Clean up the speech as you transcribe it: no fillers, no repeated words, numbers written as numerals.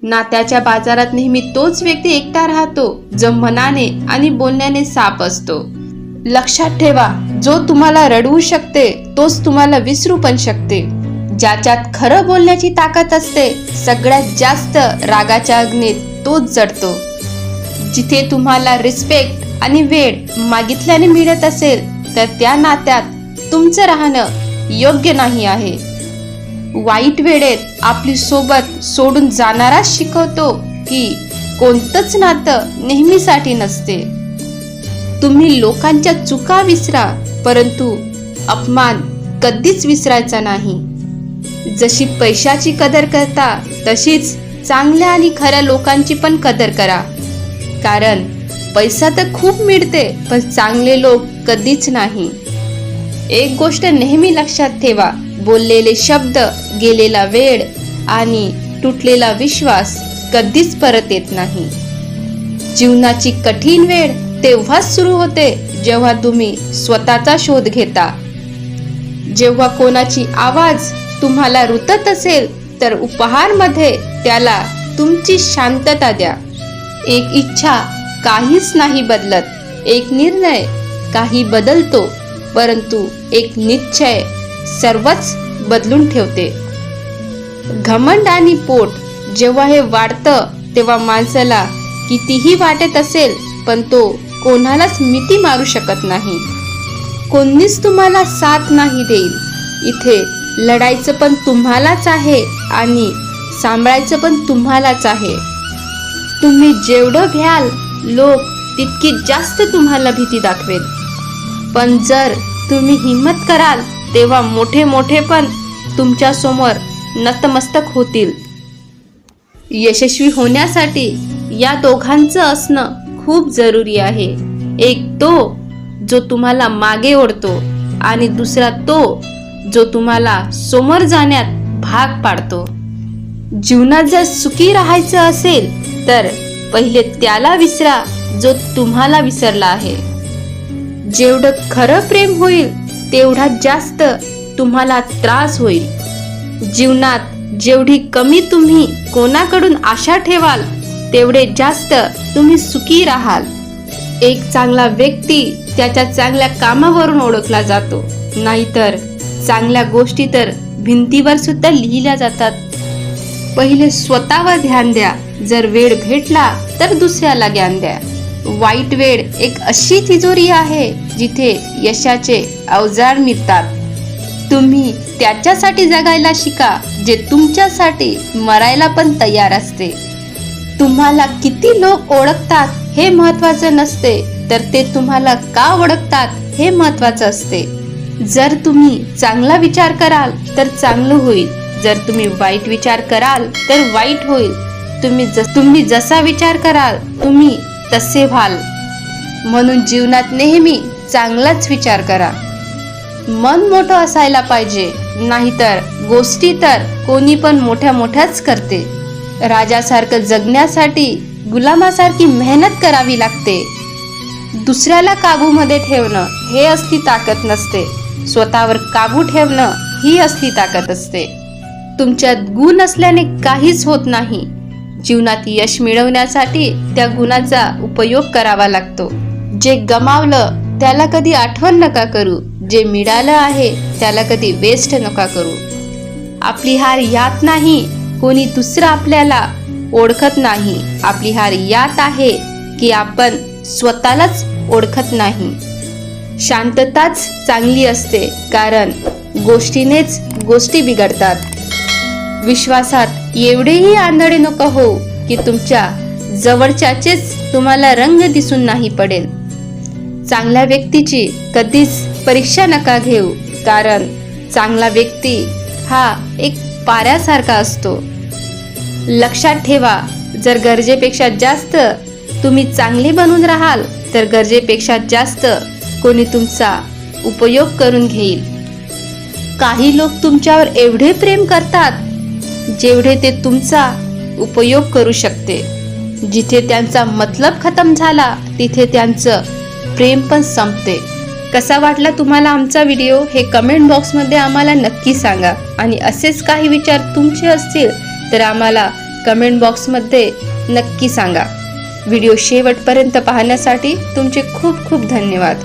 नात्याच्या बाजारात नेहमी तोच व्यक्ती एकटा राहतो जो मनाने आणि बोलण्याने साफ असतो. लक्षात ठेवा, जो तुम्हाला रडवू शकते तोच तुम्हाला विसरू पण शकते. ज्याच्यात खरं बोलण्याची ताकद असते, सगळ्यात जास्त रागाच्या अग्नीत तोच जळतो. जिथे तुम्हाला रिस्पेक्ट आणि वेळ मागितल्याने मिळत असेल तर त्या नात्यात तुमचं राहणं योग्य नाही आहे. वाईट वेळेत आपली सोबत सोडून जाणाराच शिकवतो की कोणतंच नातं नेहमीसाठी नसते. तुम्ही लोकांच्या चुका विसरा, परंतु अपमान कधीच विसरायचा नाही. जशी पैशाची कदर करता तशीच चांगल्या आणि खऱ्या लोकांची पण कदर करा. कारण पैसा तर खूप मिळते, पण चांगले लोक कधीच नाही. एक गोष्ट नेहमी लक्षात ठेवा, बोललेले शब्द, गेलेला वेळ आणि तुटलेला विश्वास कधीच परत येत नाही. जीवनाची कठीण वेळ तेव्हाच सुरू होते जेव्हा तुम्ही स्वतःचा शोध घेता. जेव्हा कोणाची आवाज तुम्हाला रुतत असेल तर उपहारमध्ये त्याला तुमची शांतता द्या. एक इच्छा काहीच नाही बदलत, एक निर्णय काही बदलतो, परंतु एक निश्चय सर्वच बदलून ठेवते. घमंड आणि पोट जेव्हा हे वाढतं तेव्हा माणसाला कितीही वाटत असेल पण तो कोणालाच मिठी मारू शकत नाही. कोणीच तुम्हाला साथ नाही देईल. इथे लढायचं पण तुम्हालाच आहे आणि सांभाळायचं पण तुम्हालाच आहे. तुम्ही जेवढं भ्याल लोक तितकी जास्त तुम्हाला भीती दाखवेल. पण जर तुम्ही हिम्मत कराल तेव्हा मोठे मोठे पण तुमच्या समोर नतमस्तक होतील. यशस्वी होण्यासाठी या दोघांचं असणं खूप जरुरी आहे. एक तो जो तुम्हाला मागे ओढतो आणि दुसरा तो जो तुम्हाला समोर जाण्यात भाग पाडतो. जीवनात जर सुखी राहायचं असेल तर पहिले त्याला विसरा जो तुम्हाला विसरला आहे. जेवढं खरं प्रेम होईल तेवढा जास्त तुम्हाला त्रास होईल. जीवनात जेवढी कमी तुम्ही कोणाकडून आशा ठेवाल तेवढे जास्त तुम्ही सुखी राहाल. एक चांगला व्यक्ती त्याच्या चांगल्या कामावरून ओळखला जातो, नाहीतर चांगल्या गोष्टी तर भिंतीवर सुद्धा लिहिल्या जातात. पहिले स्वतःवर ध्यान द्या. जर वेळ भेटला तर दुसऱ्याला ज्ञान द्या. वाईट वेळ एक अशी तिजोरी आहे जिथे यशाचे अवजार मिळतात. तुम्ही त्याच्यासाठी जगायला शिका जे तुमच्यासाठी मरायला पण तयार असते. तुम्हाला किती लोक ओळखतात हे महत्वाचं नसते, तर ते तुम्हाला का ओळखतात हे महत्वाचं असते. जर तुम्ही चांगला विचार कराल तर चांगलं होईल. जर तुम्ही वाईट विचार कराल तर वाईट होईल. तुम्ही जसा विचार कराल तुम्ही तसे व्हाल. म्हणून जीवनात नेहमी चांगलाच विचार करा. मन मोठं असायला पाहिजे, नाहीतर गोष्टी तर कोणी पण मोठ्या मोठ्याच करते. राजासारखं जगण्यासाठी गुलामासारखी मेहनत करावी लागते. दुसऱ्याला काबूमध्ये ठेवणं हे असली ताकद नसते, स्वतःवर काबू ठेवणं ही असली ताकद असते. तुमच्यात गुण असल्याने काहीच होत नाही. जीवनात यश मिळवण्यासाठी त्या गुणाचा उपयोग करावा लागतो. जे गमावलं त्याला कधी आठवण नका करू. जे मिळालं आहे त्याला कधी वेस्ट नका करू. आपली हार यात नाही कोणी दुसरं आपल्याला ओळखत नाही. आपली हार यात आहे की आपण स्वतःलाच ओळखत नाही. शांतताच चांगली असते, कारण गोष्टीनेच गोष्टी बिघडतात. विश्वासात एवढेही आंधळे नको हो की तुमच्या जवळच्याचेच तुम्हाला रंग दिसून नाही पडेल. चांगल्या व्यक्तीची कधीच परीक्षा नका घेऊ, कारण चांगला व्यक्ती हा एक पाऱ्यासारखा असतो. लक्षात ठेवा, जर गरजेपेक्षा जास्त तुम्ही चांगले बनून राहाल तर गरजेपेक्षा जास्त कोणी तुमचा उपयोग करून घेईल. काही लोक तुमच्यावर एवढे प्रेम करतात जेवढे ते तुमचा उपयोग करू शकते. जिथे त्यांचा मतलब खतम झाला तिथे त्यांचं प्रेम पण संपते. कसा वाटला तुम्हाला आमचा व्हिडिओ हे कमेंट बॉक्समध्ये आम्हाला नक्की सांगा. आणि असेच काही विचार तुमचे असतील तर आम्हाला कमेंट बॉक्समध्ये नक्की सांगा. व्हिडिओ शेवटपर्यंत पाहण्यासाठी तुमचे खूप खूप धन्यवाद.